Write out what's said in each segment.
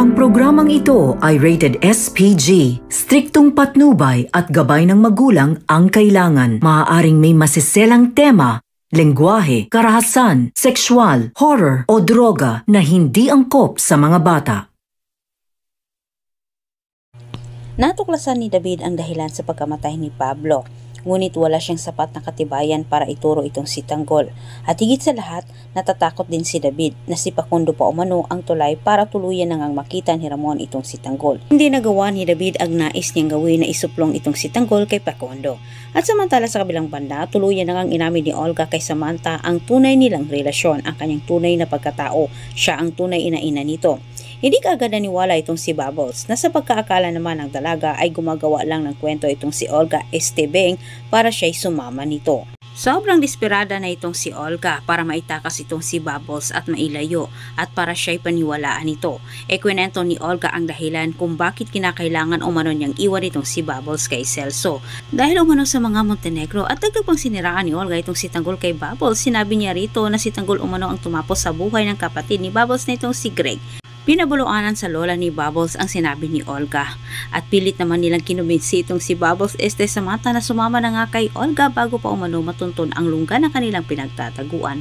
Ang programang ito ay rated SPG. Striktong patnubay at gabay ng magulang ang kailangan. Maaaring may masiselang tema, lengguwahe, karahasan, sexual, horror o droga na hindi angkop sa mga bata. Natuklasan ni David ang dahilan sa pagkamatay ni Pablo, ngunit wala siyang sapat na katibayan para ituro itong si Tanggol. At higit sa lahat, natatakot din si David na si Facundo pa umano ang tulay para tuluyan nang makita ni Ramon itong si Tanggol. Hindi nagawa ni David ang nais niyang gawin na isuplong itong si Tanggol kay Facundo. At samantala sa kabilang banda, tuluyan nang inamin ni Olga kay Samantha ang tunay nilang relasyon, ang kanyang tunay na pagkatao. Siya ang tunay ina nito. Hindi kaagad naniwala itong si Bubbles na sa pagkaakala naman ng dalaga ay gumagawa lang ng kwento itong si Olga Estebeng para siya'y sumama nito. Sobrang desperada na itong si Olga para maitakas itong si Bubbles at mailayo at para siya'y paniwalaan ito. Kwento ni Olga ang dahilan kung bakit kinakailangan umano niyang iwan itong si Bubbles kay Celso. Dahil umano sa mga Montenegro at dagdag pang siniraan ni Olga itong si Tanggol kay Bubbles, sinabi niya rito na si Tanggol umano ang tumapos sa buhay ng kapatid ni Bubbles na itong si Greg. Pinabuluanan sa lola ni Bubbles ang sinabi ni Olga at pilit naman nilang kinumbinsi itong si Bubbles Samantha na sumama na nga kay Olga bago pa umano matuntun ang lungga ng kanilang pinagtataguan.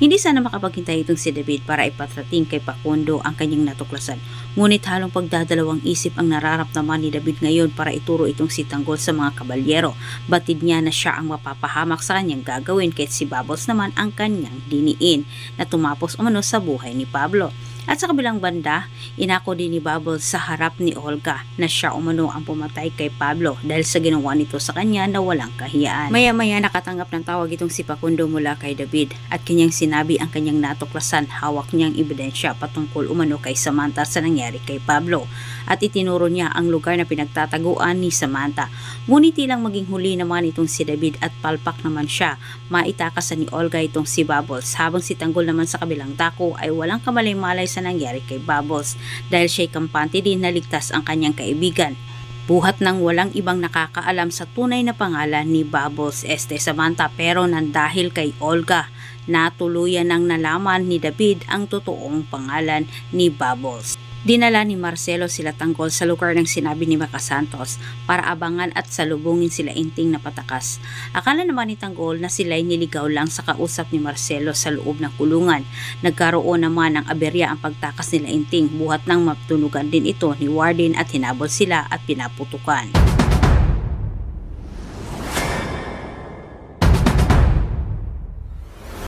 Hindi sana makapaghintay itong si David para ipatrating kay Facundo ang kanyang natuklasan, ngunit halong pagdadalawang isip ang nararamdaman ni David ngayon para ituro itong si Tanggol sa mga kabalyero. Batid niya na siya ang mapapahamak sa kanyang gagawin kahit si Bubbles naman ang kanyang diniin na tumapos umano sa buhay ni Pablo. At sa kabilang banda, inako din ni Bubbles sa harap ni Olga na siya umano ang pumatay kay Pablo dahil sa ginawa nito sa kanya na walang kahiyaan. Maya-maya nakatanggap ng tawag itong si Facundo mula kay David at kanyang sinabi ang kanyang natuklasan, hawak niyang ebidensya patungkol umano kay Samantha sa nangyari kay Pablo at itinuro niya ang lugar na pinagtataguan ni Samantha. Ngunit ilang maging huli naman itong si David at palpak naman siya, maitakasan ni Olga itong si Bubbles habang si Tanggol naman sa kabilang dako ay walang kamalay-malay sa nangyari kay Bubbles dahil siya'y kampante din na ligtas ang kanyang kaibigan. Buhat ng walang ibang nakakaalam sa tunay na pangalan ni Bubbles Samantha, pero nang dahil kay Olga, natuluyan nang nalaman ni David ang totoong pangalan ni Bubbles. Dinala ni Marcelo sila Tanggol sa lugar ng sinabi ni Maca Santos para abangan at salubungin sila Inting na patakas. Akala naman ni Tanggol na sila'y niligaw lang sa kausap ni Marcelo sa loob ng kulungan. Nagkaroon naman ng aberya ang pagtakas nila Inting, buhat ng matunugan din ito ni Warden at hinabol sila at pinaputukan.